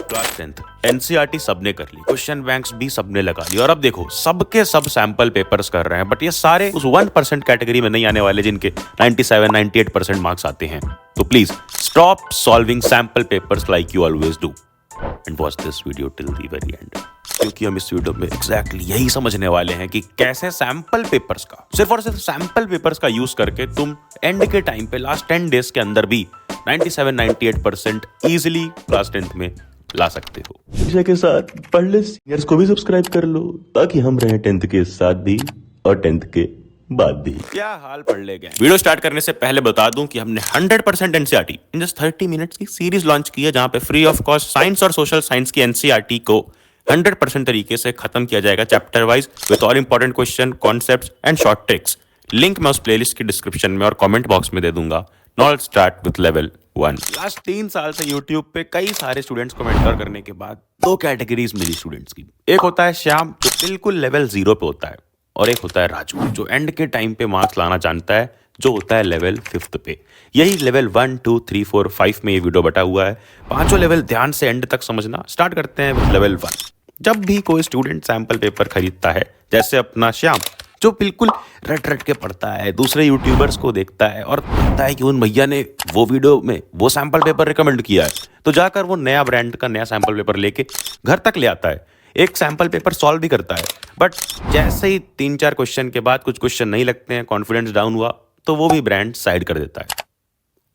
Class 10th NCERT सबने कर ली, question banks भी सबने लगा ली, और अब देखो सबके सब सैंपल पेपर्स कर रहे हैं, बट ये सारे उस 1% कैटेगरी में नहीं आने वाले जिनके 97-98% मार्क्स आते हैं। तो please stop solving sample papers like you always do and watch this video till the very and, क्योंकि हम इस वीडियो में एग्जैक्टली यही समझने वाले हैं कि कैसे सैंपल पेपर्स का, सिर्फ और सिर्फ सैंपल पेपर्स का यूज करके तुम एंड के टाइम पे लास्ट 10 डेज के अंदर भी 97-98% इजीली क्लास 10th में ला सकते हो। शिक्षा के साथ पढ़ ले सीनियर्स को भी सब्सक्राइब कर लो ताकि हम रहे 10th के साथ भी और 10th के बाद भी। क्या हाल पढ़ ले गए। वीडियो स्टार्ट करने से पहले बता दूं कि हमने 100% एनसीईआरटी इन जस्ट 30 मिनट्स की सीरीज लॉन्च की है, जहां पे फ्री ऑफ कॉस्ट साइंस और सोशल साइंस की एनसीईआरटी को 100% तरीके से खत्म किया जाएगा chapter wise with all important question, concepts and short tricks. Link मैं उस प्लेलिस्ट की डिस्क्रिप्शन में और कमेंट बॉक्स में दे दूंगा। Now let's start with level 1। Last 3 साल से यूट्यूब पे कई सारे स्टूडेंट्स को मेंटर करने के बाद 2 कैटेगरीज मिली स्टूडेंट्स की। एक होता है श्याम जो बिल्कुल लेवल 0 पे होता है, और एक होता है राजू जो एंड के टाइम पे मार्क्स लाना जानता है, जो होता है लेवल 5th पे। यही लेवल 1, 2, 3, 4, 5 में ये वीडियो बटा हुआ है। पांचों लेवल ध्यान से एंड तक समझना। स्टार्ट करते हैं विद लेवल 1। जब भी कोई स्टूडेंट सैंपल पेपर खरीदता है, जैसे अपना श्याम जो बिल्कुल रट रट के पढ़ता है, दूसरे यूट्यूबर्स को देखता है और देखता है कि उन भैया ने वो वीडियो में वो सैंपल पेपर रिकमेंड किया है, तो जाकर वो नया ब्रांड का नया सैंपल पेपर लेके घर तक ले आता है, एक सैंपल पेपर सॉल्व भी करता है। बट जैसे ही 3-4 क्वेश्चन के बाद कुछ क्वेश्चन नहीं लगते हैं, कॉन्फिडेंस डाउन हुआ, तो वो भी ब्रांड साइड कर देता है।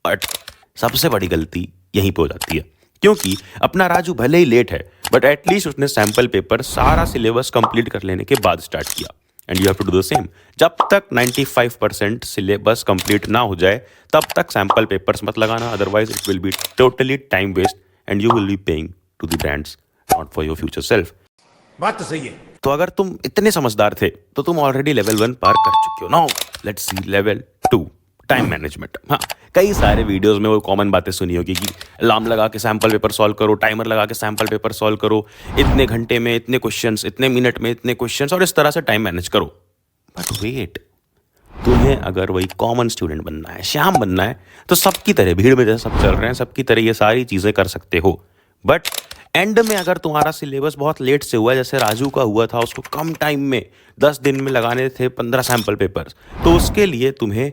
बट सबसे बड़ी गलती यहीं पे हो जाती है, क्योंकि अपना राजू भले ही लेट है, बट एटलीस्ट उसने सैंपल पेपर सारा सिलेबस कंप्लीट कर लेने के बाद स्टार्ट किया। And you have to do the same. जब तक 95% सिलेबस कंप्लीट ना हो जाए तब तक सैंपल पेपर्स मत लगाना, otherwise it will be totally time waste and you will be paying to the brands not for your future self. बात तो सही है। तो अगर तुम इतने समझदार थे तो तुम ऑलरेडी लेवल 1 पार कर चुके हो। Now let's see level 2, time management. हाँ, कई सारे वीडियोस में वो कॉमन बातें सुनी होगी कि अलार्म लगा के सैंपल पेपर सॉल्व करो, टाइमर लगा के सैंपल पेपर सॉल्व करो, इतने घंटे में इतने क्वेश्चंस, इतने मिनट में इतने क्वेश्चंस, और इस तरह से टाइम मैनेज करो। बट वेट, तुम्हें अगर वही कॉमन स्टूडेंट बनना है, श्याम बनना है, तो सबकी तरह भीड़ में जैसे सब चल रहे हैं सबकी तरह ये सारी चीजें कर सकते हो। बट एंड में अगर तुम्हारा सिलेबस बहुत लेट से हुआ है, जैसे राजू का हुआ था, उसको कम टाइम में 10 दिन में लगाने थे 15 सैंपल पेपर्स, तो उसके लिए तुम्हें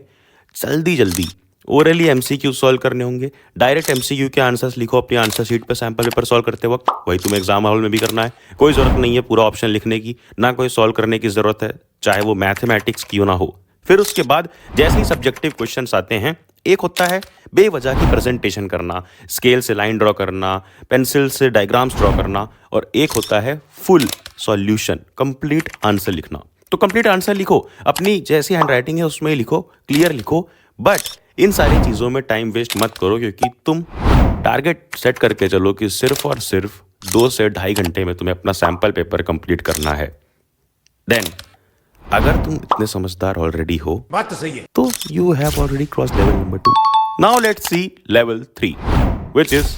जल्दी जल्दी ओरली एमसीक्यू सॉल्व करने होंगे। डायरेक्ट एमसीक्यू के आंसर्स लिखो अपनी आंसर शीट पे सैंपल पेपर सॉल्व करते वक्त, वही तुम्हें एग्जाम हॉल में भी करना है। कोई जरूरत नहीं है पूरा ऑप्शन लिखने की, ना कोई सॉल्व करने की जरूरत है, चाहे वो मैथमेटिक्स क्यों ना हो। फिर उसके बाद जैसे ही सब्जेक्टिव क्वेश्चंस आते हैं, एक होता है बेवजह की प्रेजेंटेशन करना, स्केल से लाइन ड्रॉ करना, पेंसिल से डायग्राम्स ड्रॉ करना, और एक होता है फुल सॉल्यूशन, कंप्लीट आंसर लिखना। तो कंप्लीट आंसर लिखो, अपनी जैसी हैंडराइटिंग है उसमें लिखो, क्लियर लिखो, बट इन सारी चीज़ों में टाइम वेस्ट मत करो, क्योंकि तुम टारगेट सेट करके चलो कि सिर्फ और सिर्फ 2 से 2.5 घंटे में तुम्हें अपना सैंपल पेपर कंप्लीट करना है। देन अगर तुम इतने समझदार ऑलरेडी हो, बात तो सही है, तो you have already cross level number 2। Now let's see level 3 which is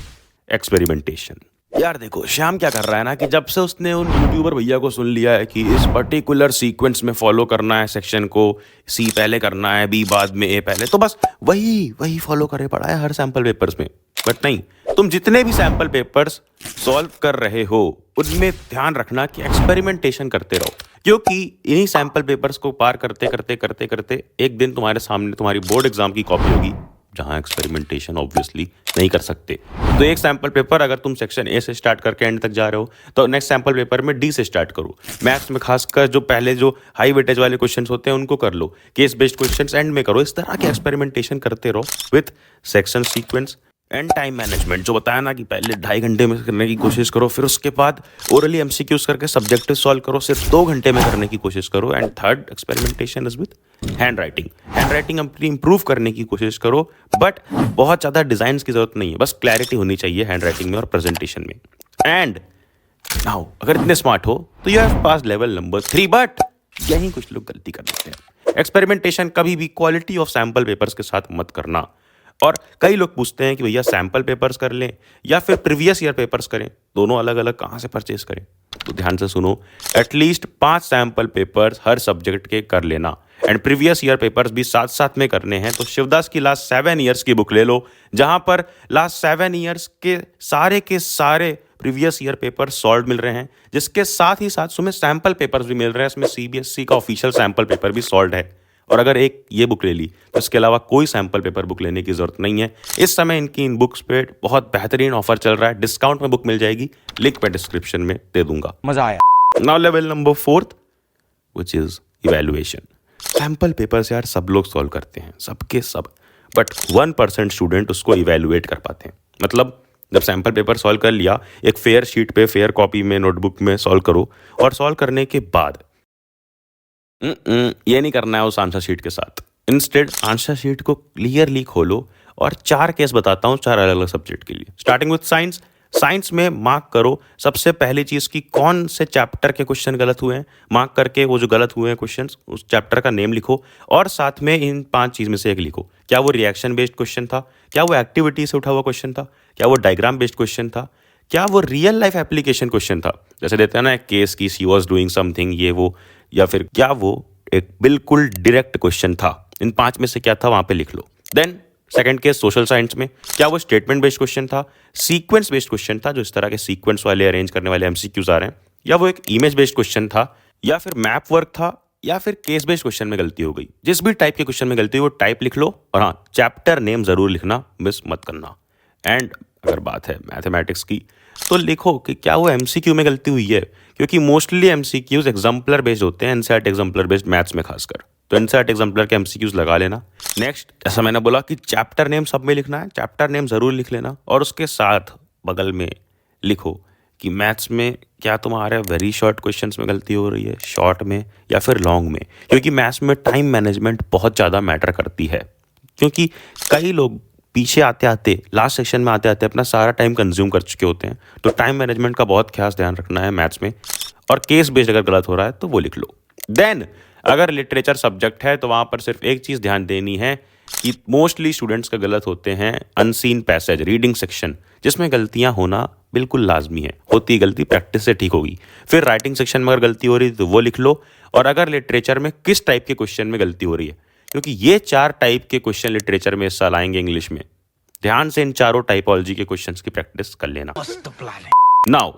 experimentation. यार देखो, श्याम क्या कर रहा है ना कि जब से उसने उन यूट्यूबर भैया को सुन लिया है कि इस पर्टिकुलर सीक्वेंस में फॉलो करना है सेक्शन को, सी पहले करना है, बी बाद में, ए पहले, तो बस वही फॉलो करे पड़ा है हर सैंपल पेपर्स में। बट नहीं, तुम जितने भी सैंपल पेपर्स सॉल्व कर रहे हो उनमें ध्यान रखना कि एक्सपेरिमेंटेशन करते रहो, क्योंकि इन्हीं सैंपल पेपर्स को पार करते करते करते करते एक दिन तुम्हारे सामने तुम्हारी बोर्ड एग्जाम की कॉपी होगी, जहां एक्सपेरिमेंटेशन ऑब्वियसली नहीं कर सकते। तो एक सैंपल पेपर अगर तुम सेक्शन ए से स्टार्ट करके एंड तक जा रहे हो, तो नेक्स्ट सैंपल पेपर में डी से स्टार्ट करो। मैथ्स में खासकर जो पहले जो हाई वेटेज वाले क्वेश्चंस होते हैं उनको कर लो, केस बेस्ड क्वेश्चंस एंड में करो। इस तरह के एक्सपेरिमेंटेशन करते रहो with section sequence and time management. जो बताया ना कि पहले 2.5 घंटे में करने की कोशिश करो, फिर उसके बाद ओरली एमसीक्यूज करके सब्जेक्टिव सॉल्व करो, सिर्फ 2 घंटे में करने की कोशिश करो। And third experimentation is with hand writing अपनी इंप्रूव करने की कोशिश करो, बट बहुत ज़्यादा डिजाइन की जरूरत नहीं है, बस क्लैरिटी होनी चाहिए हैंड राइटिंग में और प्रेजेंटेशन में। एंड नाउ अगर इतने स्मार्ट हो तो you have pass level number 3, but यहीं कुछ लोग गलती कर देते हैं। एक्सपेरिमेंटेशन कभी भी क्वालिटी ऑफ सैंपल पेपर्स के साथ मत करना। और कई लोग पूछते हैं कि भैया सैंपल पेपर्स कर लें या फिर प्रीवियस ईयर पेपर्स करें, दोनों अलग अलग कहाँ से परचेज करें। तो ध्यान से सुनो, एटलीस्ट 5 सैंपल पेपर्स हर सब्जेक्ट के कर लेना, एंड प्रीवियस ईयर पेपर्स भी साथ साथ में करने हैं। तो शिवदास की लास्ट 7 ईयर्स की बुक ले लो, जहां पर लास्ट 7 ईयर्स के सारे प्रीवियस ईयर पेपर सॉल्व मिल रहे हैं, जिसके साथ ही साथ तुम्हें सैम्पल पेपर्स भी मिल रहे हैं। इसमें सीबीएसई का ऑफिशियल सैम्पल पेपर भी सॉल्व है। और अगर एक ये बुक ले ली तो इसके अलावा कोई सैम्पल पेपर बुक लेने की जरूरत नहीं है। इस समय इनकी इन बुक्स पे बहुत बेहतरीन ऑफर चल रहा है, डिस्काउंट में बुक मिल जाएगी, लिंक मैं डिस्क्रिप्शन में दे दूंगा। मजा आया। Now level number 4 which is evaluation. Sample papers यार सब लोग सॉल्व करते हैं, सबके सब, बट 1% स्टूडेंट उसको इवैल्यूएट कर पाते हैं। मतलब जब सैम्पल पेपर सॉल्व कर लिया, एक फेयर शीट पे, फेयर कॉपी में, नोटबुक में सॉल्व करो, और सॉल्व करने के बाद ये नहीं करना है उस आंसर शीट के साथ। इंस्टेड आंसर शीट को क्लियरली खोलो और 4 केस बताता हूँ 4 अलग अलग सब्जेक्ट के लिए। Starting with science. साइंस में मार्क करो सबसे पहली चीज़ की कौन से चैप्टर के क्वेश्चन गलत हुए हैं। मार्क करके वो जो गलत हुए हैं क्वेश्चन, उस चैप्टर का नेम लिखो और साथ में इन 5 चीज़ में से एक लिखो। क्या वो रिएक्शन बेस्ड क्वेश्चन था, क्या वो एक्टिविटी से उठा हुआ क्वेश्चन था, क्या वो डायग्राम बेस्ड क्वेश्चन था, क्या वो रियल लाइफ एप्लीकेशन क्वेश्चन था, जैसे देते हैं ना एक केस की शी वॉज डूइंग समथिंग, ये वो, या फिर क्या वो एक बिल्कुल डायरेक्ट क्वेश्चन था। इन 5 में से क्या था वहां पे लिख लो। Then second case social science में, क्या वो स्टेटमेंट बेस्ड क्वेश्चन था, सीक्वेंस बेस्ड क्वेश्चन था, जो इस तरह के सीक्वेंस वाले अरेंज करने वाले एमसीक्यूज आ रहे हैं, या वो एक इमेज बेस्ड क्वेश्चन था, या फिर मैप वर्क था, या फिर केस बेस्ड क्वेश्चन में गलती हो गई। जिस भी टाइप के क्वेश्चन में गलती हुई वो टाइप लिख लो, और हाँ चैप्टर नेम जरूर लिखना, मिस मत करना। एंड अगर बात है मैथमेटिक्स की तो लिखो कि क्या वो एमसीक्यू में गलती हुई है, क्योंकि मोस्टली एमसीक्यूज एग्जाम्पलर बेस्ड होते हैं, एनसीईआरटी एग्जाम्पलर बेस्ड मैथ्स में खासकर, तो एनसीईआरटी एग्जाम्पलर के एमसीक्यूज लगा लेना। नेक्स्ट, जैसा मैंने बोला कि चैप्टर नेम सब में लिखना है, चैप्टर नेम जरूर लिख लेना, और उसके साथ बगल में लिखो कि मैथ्स में क्या तुम्हारे वेरी शॉर्ट क्वेश्चंस में गलती हो रही है, शॉर्ट में या फिर लॉन्ग में, क्योंकि मैथ्स में टाइम मैनेजमेंट बहुत ज़्यादा मैटर करती है। क्योंकि कई लोग पीछे आते आते, लास्ट सेक्शन में आते आते अपना सारा टाइम कंज्यूम कर चुके होते हैं, तो टाइम मैनेजमेंट का बहुत खास ध्यान रखना है मैथ्स में। और केस बेस्ड अगर गलत हो रहा है तो वो लिख लो। देन अगर लिटरेचर सब्जेक्ट है तो वहाँ पर सिर्फ एक चीज़ ध्यान देनी है कि मोस्टली स्टूडेंट्स का गलत होते हैं अनसीन पैसेज, रीडिंग सेक्शन, जिसमें गलतियाँ होना बिल्कुल लाजमी है। होती गलती प्रैक्टिस से ठीक होगी। फिर राइटिंग सेक्शन में अगर गलती हो रही है तो वो लिख लो, और अगर लिटरेचर में किस टाइप के क्वेश्चन में गलती हो रही है, क्योंकि ये 4 टाइप के क्वेश्चन लिटरेचर में इस साल आएंगे इंग्लिश में। ध्यान से इन चारों टाइपोलॉजी के क्वेश्चंस की प्रैक्टिस कर लेना। नाउ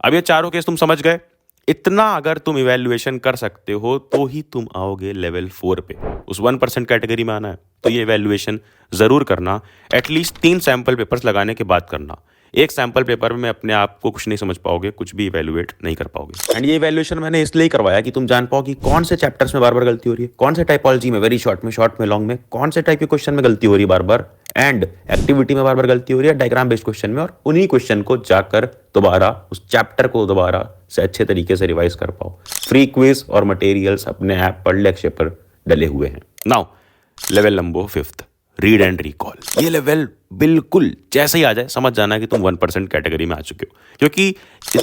अब ये चारों केस तुम समझ गए। इतना अगर तुम इवैल्यूएशन कर सकते हो तो ही तुम आओगे लेवल 4 पे। उस 1% कैटेगरी में आना है तो ये इवैल्यूएशन जरूर करना। एटलीस्ट 3 सैंपल पेपर्स लगाने के बाद करना। एक सैंपल पेपर में अपने आप को कुछ नहीं समझ पाओगे, कुछ भी इवैल्यूएट नहीं कर पाओगे। एंड ये इवैल्यूएशन मैंने इसलिए करवाया कि तुम जान पाओ कि कौन से चैप्टर्स में बार बार गलती हो रही है, कौन से टाइपोलॉजी में, वेरी शॉर्ट में, लॉन्ग में, कौन से टाइप के क्वेश्चन में गलती हो रही है बार बार, एंड एक्टिविटी में बार बार गलती हो रही है, डायग्राम बेस्ड क्वेश्चन में, और उन्हीं क्वेश्चन को जाकर दोबारा उस चैप्टर को दोबारा से अच्छे तरीके से रिवाइज कर पाओ। फ्री क्विज और मटेरियल्स अपने ऐप पढ़ले अक्षय पर डले हुए हैं। Now level number 5, read and recall. ये लेवल बिल्कुल जैसे ही आ जाए समझ जाना कि तुम 1% कैटेगरी में आ चुके हो, क्योंकि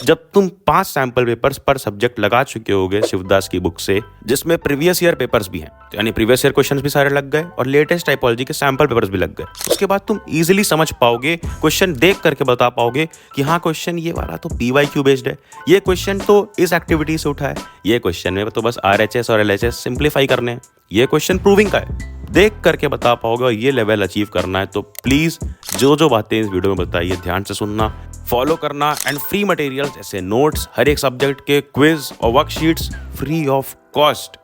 जब तुम 5 सैंपल पेपर्स पर सब्जेक्ट लगा चुके होगे शिवदास की बुक से, जिसमें प्रीवियस ईयर पेपर्स भी हैं, यानी प्रीवियस ईयर क्वेश्चंस भी सारे लग गए और लेटेस्ट टाइपोलॉजी के सैंपल पेपर्स भी लग गए, उसके बाद तुम इजीली समझ पाओगे, क्वेश्चन देख करके बता पाओगे कि हाँ क्वेश्चन ये वाला तो PYQ बेस्ड है, ये क्वेश्चन तो इस एक्टिविटी से उठा है, ये क्वेश्चन में तो बस RHS और LHS सिंप्लीफाई करने हैं, ये क्वेश्चन प्रूविंग का है, देख करके बता पाओगे। और ये लेवल अचीव करना है तो प्लीज जो बातें इस वीडियो में बताई है ध्यान से सुनना, फॉलो करना, एंड फ्री मटेरियल्स जैसे नोट्स, हर एक सब्जेक्ट के क्विज और वर्कशीट्स फ्री ऑफ कॉस्ट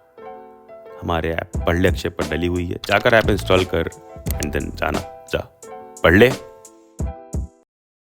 हमारे ऐप पढ़ले अक्षय पर डली हुई है। जाकर ऐप इंस्टॉल कर एंड देन जा पढ़ ले।